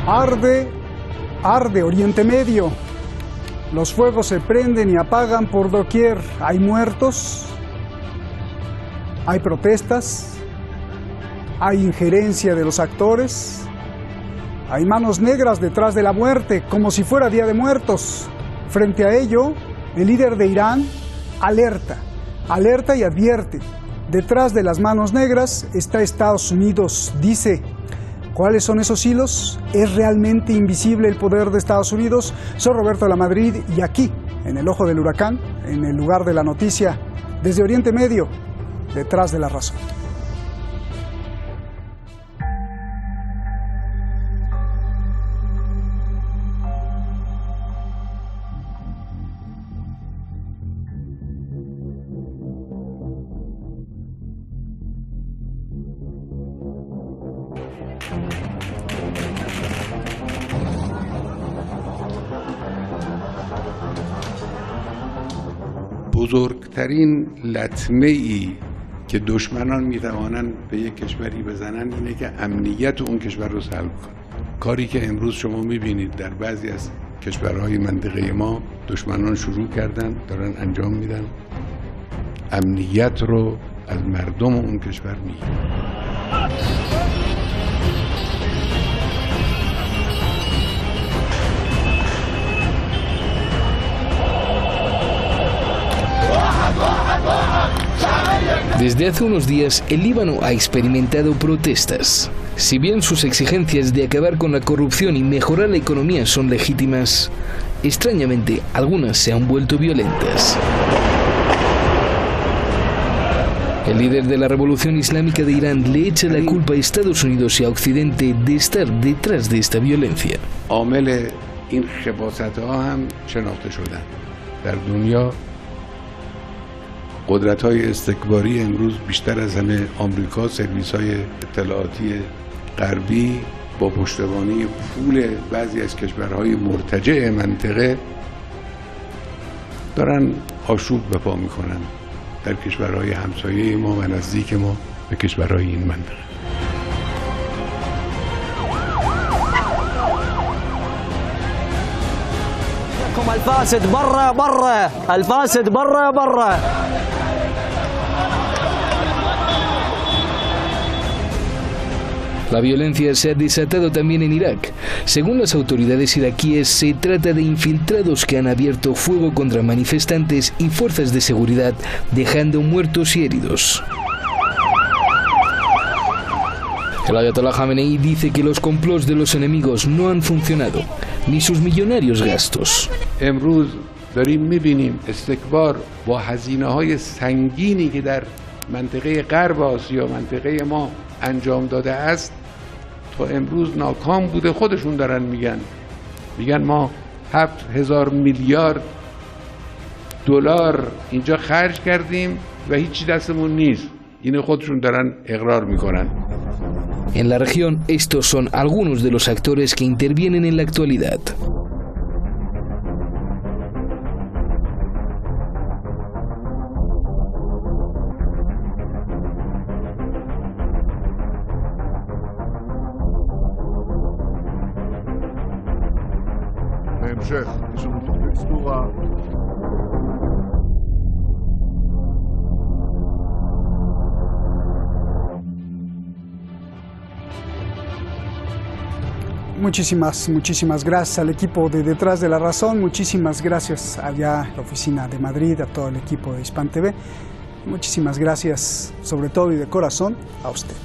Arde, arde Oriente Medio. Los fuegos se prenden y apagan por doquier. Hay muertos, hay protestas, hay injerencia de los actores, hay manos negras detrás de la muerte, como si fuera Día de Muertos. Frente a ello, el líder de Irán alerta y advierte. Detrás de las manos negras está Estados Unidos, dice. ¿Cuáles son esos hilos? ¿Es realmente invisible el poder de Estados Unidos? Soy Roberto de la Madrid y aquí, en el ojo del huracán, en el lugar de la noticia, desde Oriente Medio, detrás de la razón. بزرگترین لطمه‌ای که دشمنان می‌توانند به یک کشوری بزنن اینه که امنیت اون کشور رو سلب کنه. کاری که امروز شما می‌بینید در بعضی از کشورهای منطقه ما دشمنان شروع کردن، دارن انجام میدن، امنیت رو از مردم اون کشور میگیرن. Desde hace unos días, el Líbano ha experimentado protestas. Si bien sus exigencias de acabar con la corrupción y mejorar la economía son legítimas, extrañamente algunas se han vuelto violentas. El líder de la Revolución Islámica de Irán le echa la culpa a Estados Unidos y a Occidente de estar detrás de esta violencia. عامل این خباثت‌ها هم شناخته شدن. در دنیا قدرت‌های استکباری امروز بیشتر از همه آمریکا، سرویس‌های اطلاعاتی غربی با پشتیبانی پول بعضی از کشورهای مرتجع منطقه دارن آشوب به پا می‌کنن در کشورهای همسایه ما و نزدیک ما به کشورهای این منطقه. الفاسد برا برا الفاسد برا برا. La violencia se ha desatado también en Irak. Según las autoridades iraquíes, se trata de infiltrados que han abierto fuego contra manifestantes y fuerzas de seguridad, dejando muertos y heridos. El Ayatollah Khamenei dice que los complots de los enemigos no han funcionado, ni sus millonarios gastos. امروز داریم می‌بینیم استکبار با هزینه‌های سنگینی که در منطقه غرب آسیا، منطقه ما انجام داده است، تا امروز ناکام بوده. خودشون دارن میگن ما 7000 میلیارد دلار اینجا خرج کردیم و هیچی دستمون نیست. اینو خودشون دارن اقرار میکنن. En la región, estos son algunos de los actores que intervienen en la actualidad. Muchísimas gracias al equipo de Detrás de la Razón, muchísimas gracias allá a la oficina de Madrid, a todo el equipo de Hispan TV, muchísimas gracias sobre todo y de corazón a usted,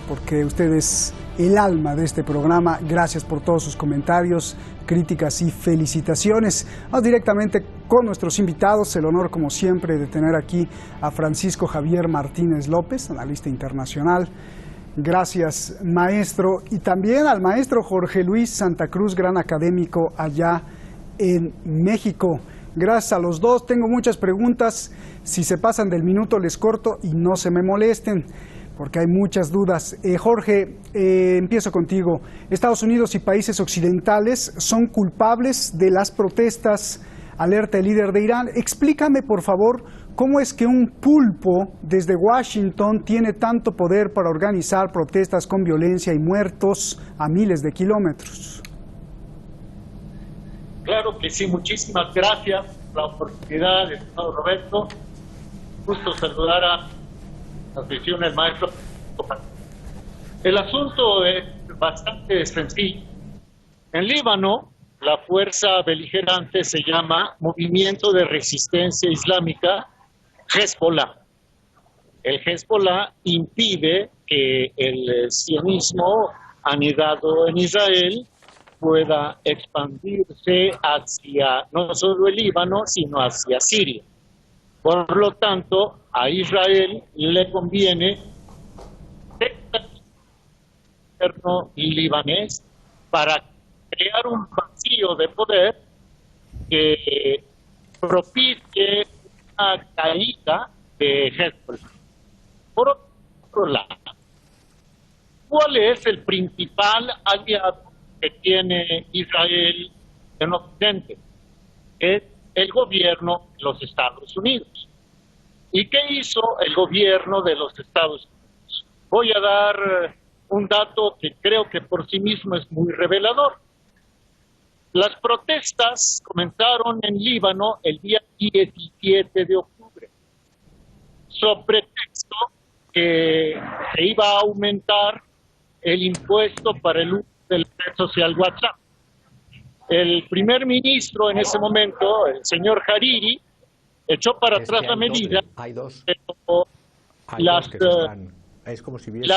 porque usted es el alma de este programa. Gracias por todos sus comentarios, críticas y felicitaciones. Vamos directamente con nuestros invitados, el honor como siempre de tener aquí a Francisco Javier Martínez López, analista internacional. Gracias, maestro, y también al maestro Jorge Luis Santa Cruz, gran académico allá en México. Gracias a los dos. Tengo muchas preguntas. Si se pasan del minuto les corto y no se me molesten, porque hay muchas dudas. Jorge, empiezo contigo. Estados Unidos y países occidentales son culpables de las protestas, alerta el líder de Irán. Explícame, por favor, ¿cómo es que un pulpo desde Washington tiene tanto poder para organizar protestas con violencia y muertos a miles de kilómetros? Claro que sí, muchísimas gracias por la oportunidad, estimado Roberto. Gusto saludar a la afición del maestro. El asunto es bastante sencillo. En Líbano, la fuerza beligerante se llama Movimiento de Resistencia Islámica Hezbollah. El Hezbollah impide que el sionismo anidado en Israel pueda expandirse hacia no solo el Líbano, sino hacia Siria. Por lo tanto, a Israel le conviene el gobierno libanés para crear un vacío de poder que propicie una caída de Hezbollah. Por otro lado, ¿cuál es el principal aliado que tiene Israel en Occidente? Es el gobierno de los Estados Unidos. ¿Y qué hizo el gobierno de los Estados Unidos? Voy a dar un dato que creo que por sí mismo es muy revelador. Las protestas comenzaron en Líbano el día 17 de octubre, sobre pretexto que se iba a aumentar el impuesto para el uso del red social WhatsApp. El primer ministro en ese momento, el señor Hariri, echó para atrás la medida. Hay dos. Pero es como si hubiese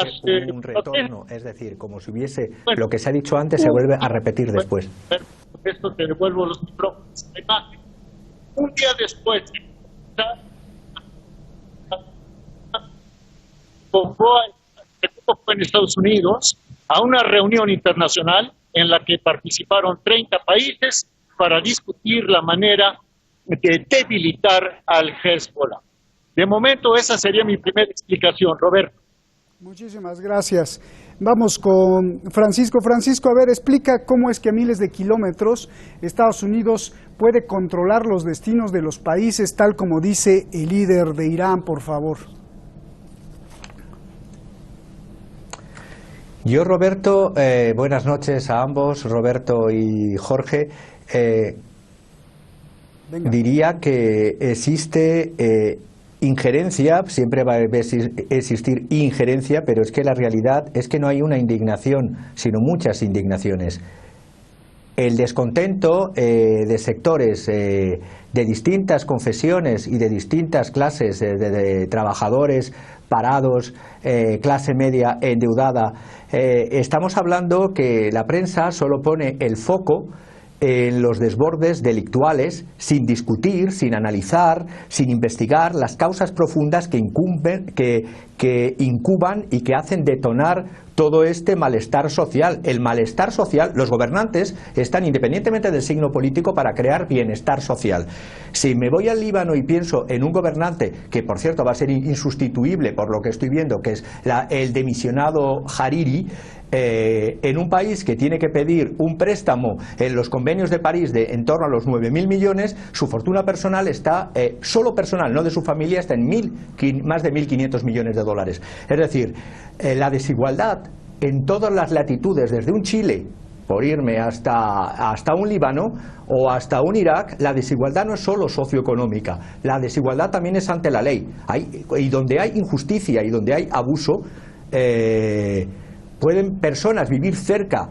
un retorno, es decir, como si hubiese lo que se ha dicho antes se vuelve a repetir después. Esto te devuelvo los micrófonos. Un día después, fue en Estados Unidos a una reunión internacional en la que participaron 30 países para discutir la manera de debilitar al Hezbollah. De momento esa sería mi primera explicación, Roberto. Muchísimas gracias. Vamos con Francisco. Francisco, a ver, explica cómo es que a miles de kilómetros Estados Unidos puede controlar los destinos de los países, tal como dice el líder de Irán, por favor. Yo, Roberto, buenas noches a ambos, Roberto y Jorge. Diría que existe injerencia, siempre va a existir injerencia, pero es que la realidad es que no hay una indignación, sino muchas indignaciones. El descontento de sectores de distintas confesiones y de distintas clases de trabajadores, parados, clase media endeudada. Estamos hablando que la prensa solo pone el foco en los desbordes delictuales, sin discutir, sin analizar, sin investigar las causas profundas que incuban y que hacen detonar todo este malestar social. El malestar social, los gobernantes están, independientemente del signo político, para crear bienestar social. Si me voy al Líbano y pienso en un gobernante, que por cierto va a ser insustituible por lo que estoy viendo, que es el demisionado Hariri, en un país que tiene que pedir un préstamo en los convenios de París de en torno a los 9.000 millones, su fortuna personal está, solo personal, no de su familia, está en más de 1.500 millones de dólares. Es decir, la desigualdad en todas las latitudes, desde un Chile, por irme hasta un Líbano o hasta un Irak, la desigualdad no es solo socioeconómica, la desigualdad también es ante la ley. Y donde hay injusticia y donde hay abuso, pueden personas vivir cerca,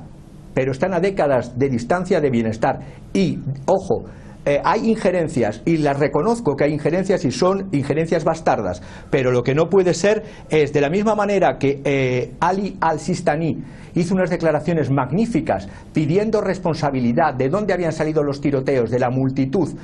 pero están a décadas de distancia de bienestar. Y, ojo, hay injerencias, y las reconozco que hay injerencias y son injerencias bastardas, pero lo que no puede ser es, de la misma manera que Ali al-Sistani hizo unas declaraciones magníficas pidiendo responsabilidad de dónde habían salido los tiroteos de la multitud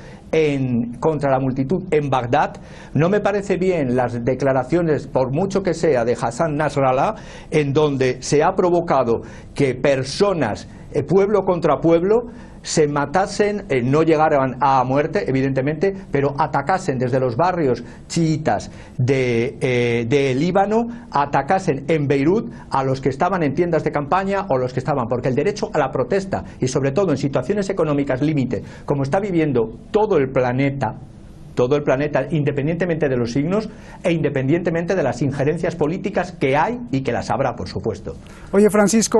contra la multitud en Bagdad, no me parece bien las declaraciones, por mucho que sea, de Hassan Nasrallah, en donde se ha provocado que personas, pueblo contra pueblo, se matasen, no llegaran a muerte, evidentemente, pero atacasen desde los barrios chiitas de Líbano, atacasen en Beirut a los que estaban en tiendas de campaña o los que estaban, porque el derecho a la protesta, y sobre todo en situaciones económicas límite, como está viviendo todo el planeta, independientemente de los signos e independientemente de las injerencias políticas que hay y que las habrá, por supuesto. Oye, Francisco,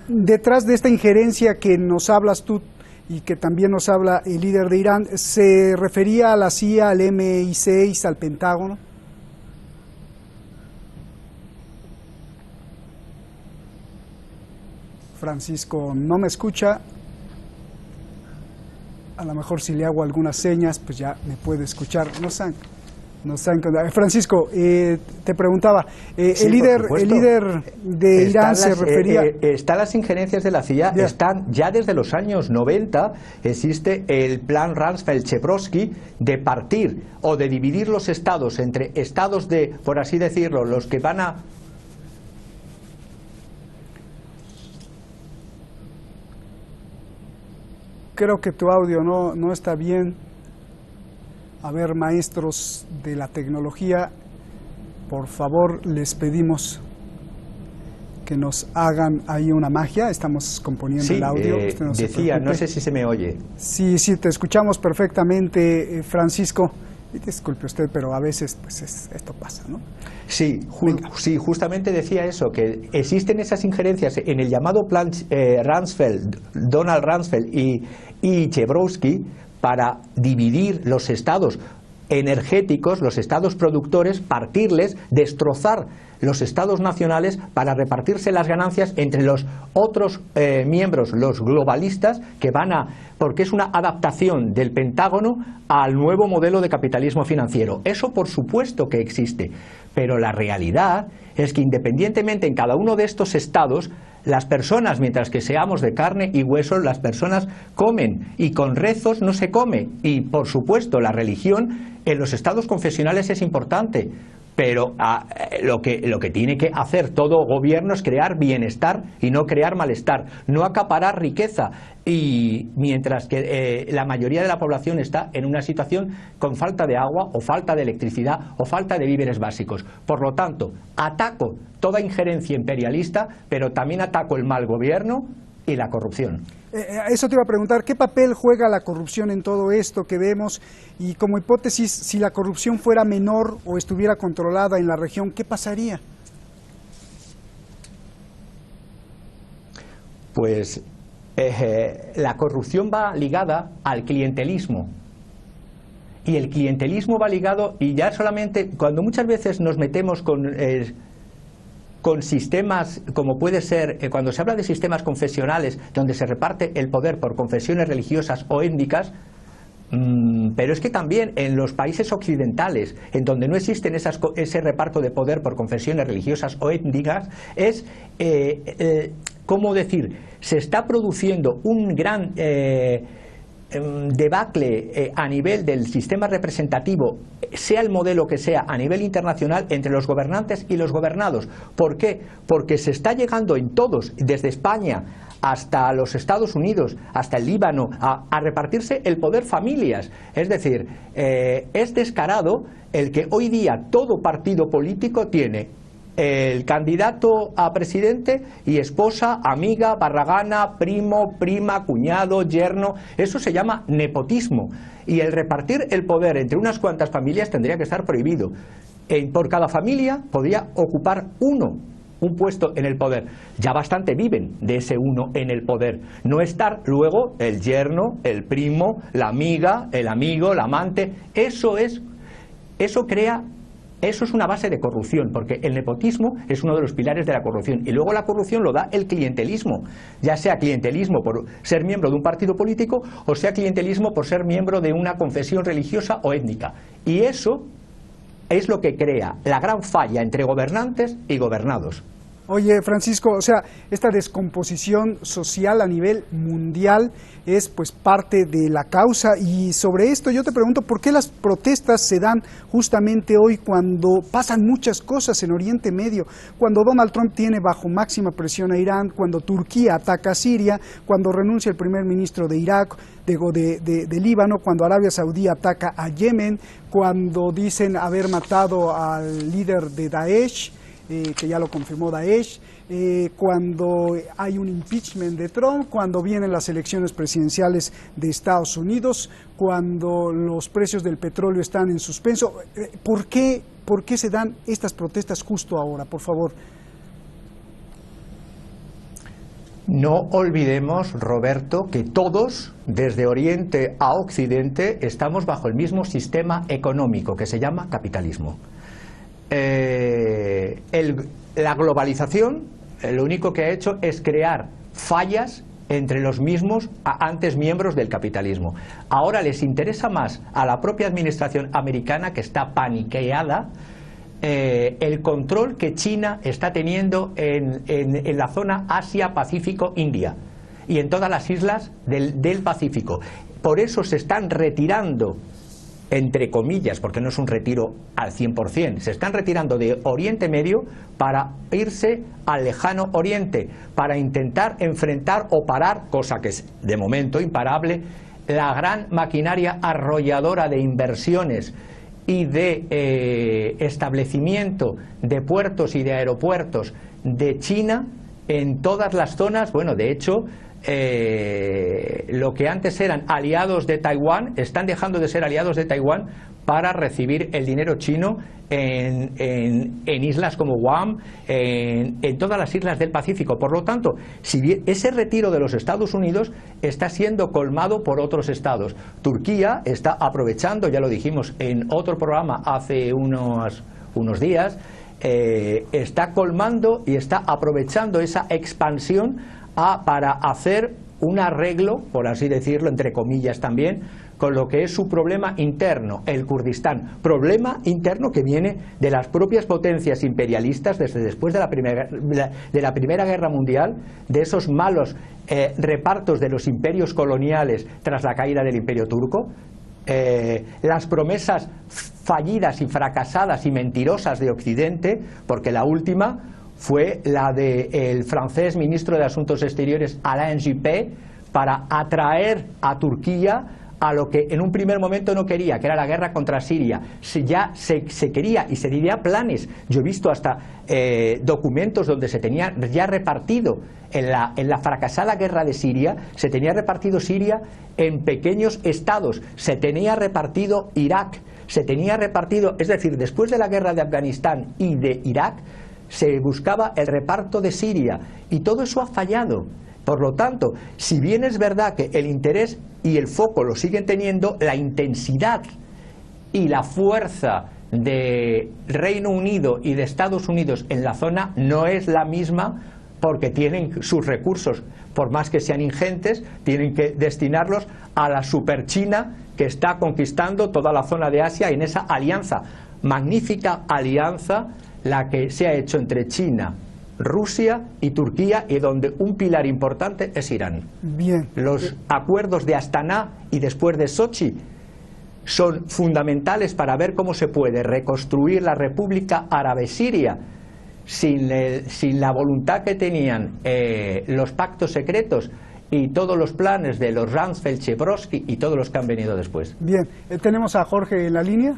detrás de esta injerencia que nos hablas tú, y que también nos habla el líder de Irán, ¿se refería a la CIA, al MI6, al Pentágono? Francisco no me escucha. A lo mejor si le hago algunas señas, pues ya me puede escuchar. Francisco, te preguntaba, Sí, el líder de Irán se refería... Están las injerencias de la CIA, están ya desde los años 90, existe el plan Rumsfeld-Chebrovsky de partir o de dividir los estados entre estados de, por así decirlo, los que van a... Creo que tu audio no está bien. A ver, maestros de la tecnología, por favor, les pedimos que nos hagan ahí una magia. Estamos componiendo el audio. Decía, no sé si se me oye. Sí, te escuchamos perfectamente, Francisco. Y disculpe usted, pero a veces pues esto pasa, ¿no? Sí, justamente decía eso, que existen esas injerencias en el llamado plan Donald Rumsfeld y Chebrovsky para dividir los estados energéticos, los estados productores, partirles, destrozar los estados nacionales para repartirse las ganancias entre los otros miembros, los globalistas, que van a... porque es una adaptación del Pentágono al nuevo modelo de capitalismo financiero. Eso por supuesto que existe, pero la realidad es que independientemente en cada uno de estos estados, las personas, mientras que seamos de carne y hueso, las personas comen, y con rezos no se come. Y por supuesto la religión en los estados confesionales es importante, pero lo que tiene que hacer todo gobierno es crear bienestar y no crear malestar, no acaparar riqueza. Y mientras que la mayoría de la población está en una situación con falta de agua o falta de electricidad o falta de víveres básicos. Por lo tanto, ataco toda injerencia imperialista, pero también ataco el mal gobierno y la corrupción. Eso te iba a preguntar, ¿qué papel juega la corrupción en todo esto que vemos? Y como hipótesis, si la corrupción fuera menor o estuviera controlada en la región, ¿qué pasaría? Pues la corrupción va ligada al clientelismo. Y el clientelismo va ligado, y ya solamente, cuando muchas veces nos metemos con sistemas, como puede ser, cuando se habla de sistemas confesionales, donde se reparte el poder por confesiones religiosas o étnicas, pero es que también en los países occidentales, en donde no existen ese reparto de poder por confesiones religiosas o étnicas, es, ¿cómo decir?, se está produciendo un gran debacle a nivel del sistema representativo, sea el modelo que sea, a nivel internacional, entre los gobernantes y los gobernados. ¿Por qué? Porque se está llegando en todos, desde España hasta los Estados Unidos, hasta el Líbano, a repartirse el poder familias. Es decir, es descarado el que hoy día todo partido político tiene el candidato a presidente y esposa, amiga, barragana, primo, prima, cuñado, yerno. Eso se llama nepotismo. Y el repartir el poder entre unas cuantas familias tendría que estar prohibido. Por cada familia podría ocupar un puesto en el poder. Ya bastante viven de ese uno en el poder. No estar luego el yerno, el primo, la amiga, el amigo, la amante. Eso es una base de corrupción, porque el nepotismo es uno de los pilares de la corrupción. Y luego la corrupción lo da el clientelismo, ya sea clientelismo por ser miembro de un partido político o sea clientelismo por ser miembro de una confesión religiosa o étnica. Y eso es lo que crea la gran falla entre gobernantes y gobernados. Oye, Francisco, o sea, esta descomposición social a nivel mundial es pues parte de la causa, y sobre esto yo te pregunto, ¿por qué las protestas se dan justamente hoy cuando pasan muchas cosas en Oriente Medio? Cuando Donald Trump tiene bajo máxima presión a Irán, cuando Turquía ataca a Siria, cuando renuncia el primer ministro de Irak, de Líbano, cuando Arabia Saudí ataca a Yemen, cuando dicen haber matado al líder de Daesh, que ya lo confirmó Daesh, cuando hay un impeachment de Trump, cuando vienen las elecciones presidenciales de Estados Unidos, cuando los precios del petróleo están en suspenso. ¿Por qué se dan estas protestas justo ahora, por favor? No olvidemos, Roberto, que todos, desde Oriente a Occidente, estamos bajo el mismo sistema económico que se llama capitalismo. La globalización lo único que ha hecho es crear fallas entre los mismos antes miembros del capitalismo. Ahora les interesa más a la propia administración americana, que está paniqueada, el control que China está teniendo en la zona Asia-Pacífico-India y en todas las islas del Pacífico. Por eso se están retirando, entre comillas, porque no es un retiro al 100%, se están retirando de Oriente Medio para irse al lejano Oriente, para intentar enfrentar o parar, cosa que es de momento imparable, la gran maquinaria arrolladora de inversiones y de establecimiento de puertos y de aeropuertos de China en todas las zonas. Bueno, de hecho, lo que antes eran aliados de Taiwán están dejando de ser aliados de Taiwán para recibir el dinero chino en islas como Guam, en todas las islas del Pacífico. Por lo tanto, si bien ese retiro de los Estados Unidos está siendo colmado por otros estados, Turquía está aprovechando, ya lo dijimos en otro programa hace unos días, está colmando y está aprovechando esa expansión para hacer un arreglo, por así decirlo, entre comillas también, con lo que es su problema interno, el Kurdistán. Problema interno que viene de las propias potencias imperialistas desde después de la Primera Guerra Mundial, de esos malos repartos de los imperios coloniales tras la caída del Imperio Turco, las promesas fallidas y fracasadas y mentirosas de Occidente, porque la última fue la del francés ministro de Asuntos Exteriores Alain Juppé para atraer a Turquía a lo que en un primer momento no quería, que era la guerra contra Siria. Se quería y se diría planes. Yo he visto hasta documentos donde se tenía ya repartido en la fracasada guerra de Siria, se tenía repartido Siria en pequeños estados, se tenía repartido Irak, se tenía repartido, es decir, después de la guerra de Afganistán y de Irak, se buscaba el reparto de Siria y todo eso ha fallado. Por lo tanto, si bien es verdad que el interés y el foco lo siguen teniendo, la intensidad y la fuerza de Reino Unido y de Estados Unidos en la zona no es la misma, porque tienen sus recursos, por más que sean ingentes, tienen que destinarlos a la superchina que está conquistando toda la zona de Asia en esa alianza, magnífica alianza, la que se ha hecho entre China, Rusia y Turquía, y donde un pilar importante es Irán. Bien. Los acuerdos de Astana y después de Sochi son fundamentales para ver cómo se puede reconstruir la República Árabe Siria sin la voluntad que tenían los pactos secretos y todos los planes de los Rumsfeld, Chebrovsky y todos los que han venido después. Bien, ¿tenemos a Jorge en la línea?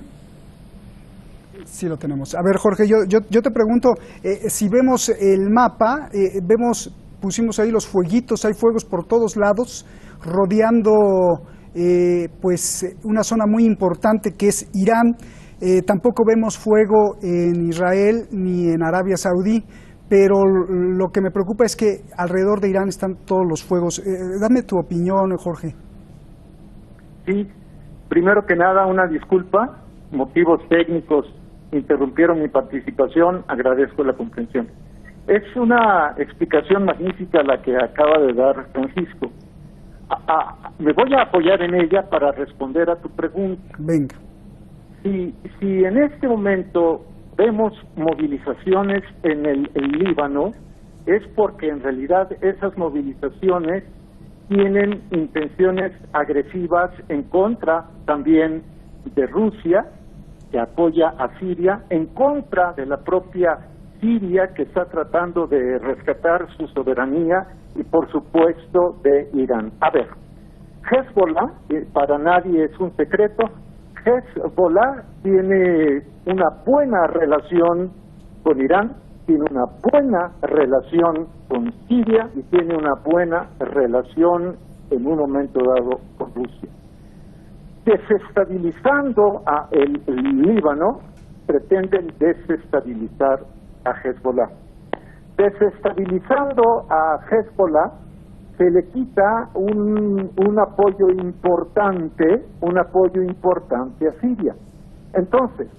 Sí, lo tenemos. A ver, Jorge, yo te pregunto, si vemos el mapa, pusimos ahí los fueguitos, hay fuegos por todos lados, rodeando pues una zona muy importante que es Irán. Tampoco vemos fuego en Israel ni en Arabia Saudí, pero lo que me preocupa es que alrededor de Irán están todos los fuegos. Dame tu opinión, Jorge. Sí, primero que nada una disculpa, motivos técnicos interrumpieron mi participación, agradezco la comprensión. Es una explicación magnífica la que acaba de dar Francisco. Me voy a apoyar en ella para responder a tu pregunta. Venga. Si en este momento vemos movilizaciones en el Líbano, es porque en realidad esas movilizaciones tienen intenciones agresivas en contra también de Rusia, que apoya a Siria, en contra de la propia Siria, que está tratando de rescatar su soberanía, y por supuesto de Irán. A ver, Hezbollah, para nadie es un secreto, Hezbollah tiene una buena relación con Irán, tiene una buena relación con Siria y tiene una buena relación en un momento dado con Rusia. Desestabilizando a el Líbano, pretenden desestabilizar a Hezbollah. desestabilizando a Hezbollah, se le quita un apoyo importante a Siria. Entonces,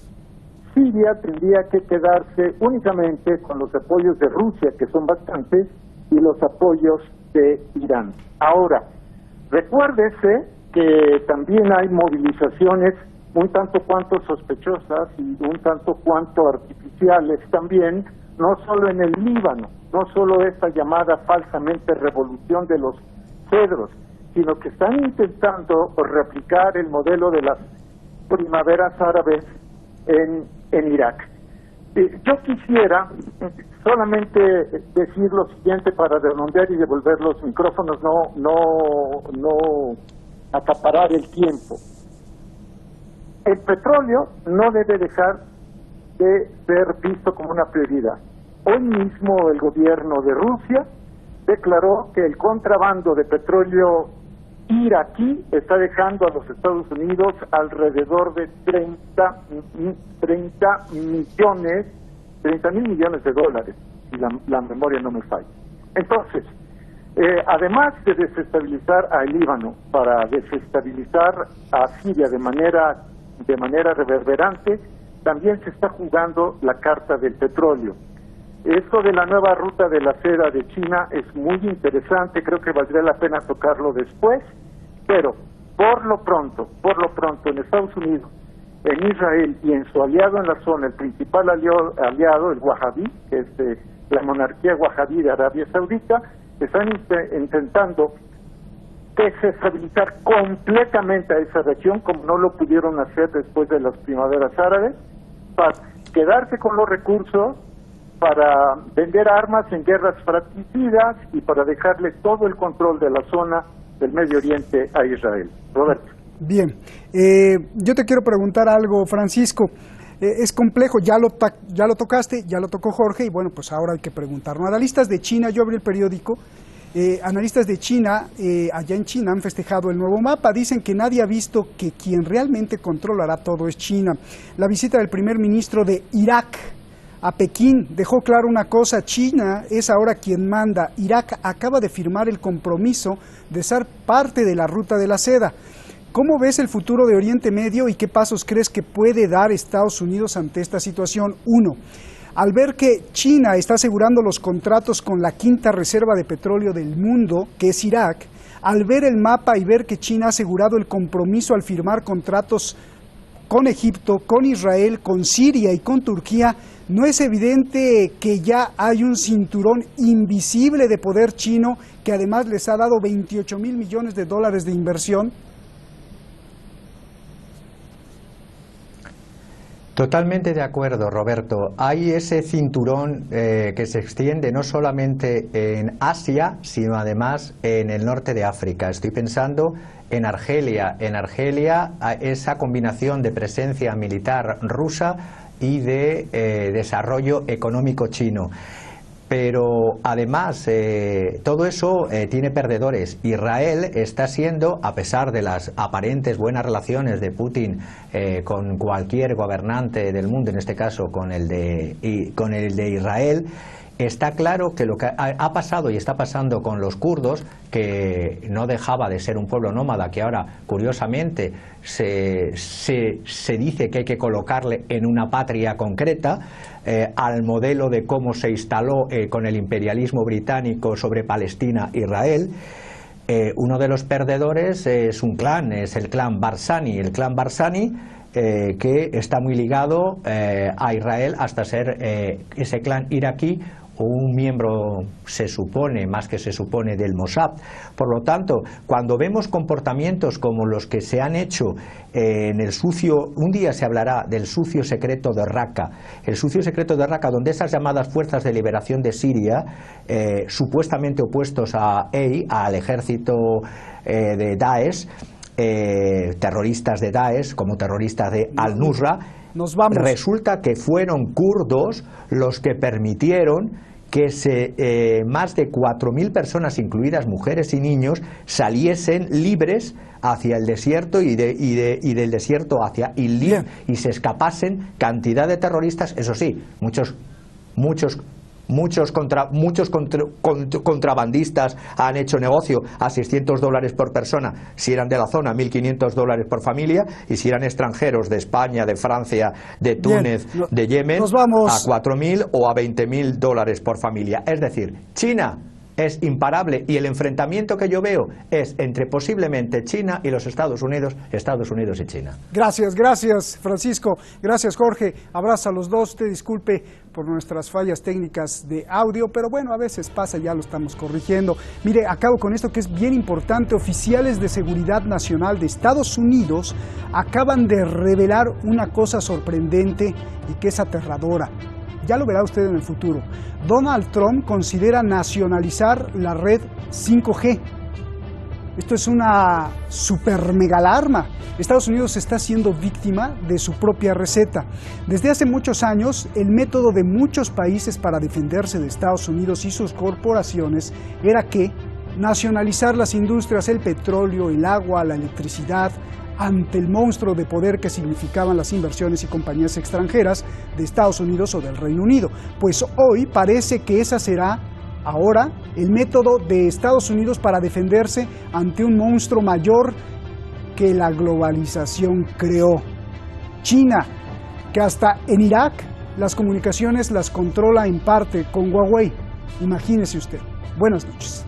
Siria tendría que quedarse únicamente con los apoyos de Rusia, que son bastantes, y los apoyos de Irán. Ahora, recuérdese que también hay movilizaciones un tanto cuanto sospechosas y un tanto cuanto artificiales también, no solo en el Líbano, no solo esta llamada falsamente revolución de los cedros, sino que están intentando replicar el modelo de las primaveras árabes en Irak. Yo quisiera solamente decir lo siguiente para redondear y devolver los micrófonos, no acaparar el tiempo. El petróleo no debe dejar de ser visto como una prioridad. Hoy mismo el gobierno de Rusia declaró que el contrabando de petróleo iraquí está dejando a los Estados Unidos alrededor de 30 mil millones de dólares, si la memoria no me falla. Entonces, además de desestabilizar al Líbano, para desestabilizar a Siria de manera reverberante, también se está jugando la carta del petróleo. Esto de la nueva ruta de la seda de China es muy interesante, creo que valdría la pena tocarlo después, pero por lo pronto en Estados Unidos, en Israel y en su aliado en la zona, el principal aliado, el Wahhabí, que es la monarquía Wahhabí de Arabia Saudita, están intentando desestabilizar completamente a esa región, como no lo pudieron hacer después de las primaveras árabes, para quedarse con los recursos, para vender armas en guerras fratricidas y para dejarle todo el control de la zona del Medio Oriente a Israel. Roberto. Bien, yo te quiero preguntar algo, Francisco. Es complejo, ya lo tocaste, ya lo tocó Jorge, y bueno, pues ahora hay que preguntarlo. Analistas de China, yo abrí el periódico, analistas de China, allá en China han festejado el nuevo mapa, dicen que nadie ha visto que quien realmente controlará todo es China. La visita del primer ministro de Irak a Pekín dejó claro una cosa: China es ahora quien manda. Irak acaba de firmar el compromiso de ser parte de la ruta de la seda. ¿Cómo ves el futuro de Oriente Medio y qué pasos crees que puede dar Estados Unidos ante esta situación? Uno, al ver que China está asegurando los contratos con la quinta reserva de petróleo del mundo, que es Irak, al ver el mapa y ver que China ha asegurado el compromiso al firmar contratos con Egipto, con Israel, con Siria y con Turquía, ¿no es evidente que ya hay un cinturón invisible de poder chino que además les ha dado 28 mil millones de dólares de inversión? Totalmente de acuerdo, Roberto. Hay ese cinturón que se extiende no solamente en Asia, sino además en el norte de África. Estoy pensando en Argelia. En Argelia, esa combinación de presencia militar rusa y de desarrollo económico chino. Pero además todo eso tiene perdedores. Israel está siendo, a pesar de las aparentes buenas relaciones de Putin con cualquier gobernante del mundo, en este caso con el de Israel, está claro que lo que ha pasado y está pasando con los kurdos, que no dejaba de ser un pueblo nómada, que ahora curiosamente se dice que hay que colocarle en una patria concreta, al modelo de cómo se instaló con el imperialismo británico sobre Palestina e Israel. Uno de los perdedores es un clan, es el clan Barzani. El clan Barzani, que está muy ligado a Israel hasta ser ese clan iraquí, un miembro, se supone, más que se supone, del Mossad. Por lo tanto, cuando vemos comportamientos como los que se han hecho en el sucio, un día se hablará del sucio secreto de Raqqa, el sucio secreto de Raqqa, donde esas llamadas fuerzas de liberación de Siria, supuestamente opuestos al ejército de Daesh, terroristas de Daesh, como terroristas de Al-Nusra, resulta que fueron kurdos los que permitieron que más de 4.000 personas, incluidas mujeres y niños, saliesen libres hacia el desierto y del desierto hacia Idlib, y se escapasen cantidad de terroristas, eso sí, muchos muchos contrabandistas han hecho negocio a $600 por persona, si eran de la zona, $1.500 por familia, y si eran extranjeros de España, de Francia, de Túnez, de Yemen, a $4.000 o a $20.000 por familia. Es decir, China es imparable, y el enfrentamiento que yo veo es entre posiblemente China y los Estados Unidos y China. Gracias Francisco, gracias Jorge, abrazo a los dos, te disculpe por nuestras fallas técnicas de audio, pero bueno, a veces pasa, ya lo estamos corrigiendo. Mire, acabo con esto que es bien importante. Oficiales de seguridad nacional de Estados Unidos acaban de revelar una cosa sorprendente y que es aterradora. Ya lo verá usted en el futuro. Donald Trump considera nacionalizar la red 5G. Esto es una super mega alarma. Estados Unidos está siendo víctima de su propia receta. Desde hace muchos años, el método de muchos países para defenderse de Estados Unidos y sus corporaciones era que nacionalizar las industrias, el petróleo, el agua, la electricidad, ante el monstruo de poder que significaban las inversiones y compañías extranjeras de Estados Unidos o del Reino Unido. Pues hoy parece que esa será ahora el método de Estados Unidos para defenderse ante un monstruo mayor que la globalización creó. China, que hasta en Irak las comunicaciones las controla en parte con Huawei. Imagínese usted. Buenas noches.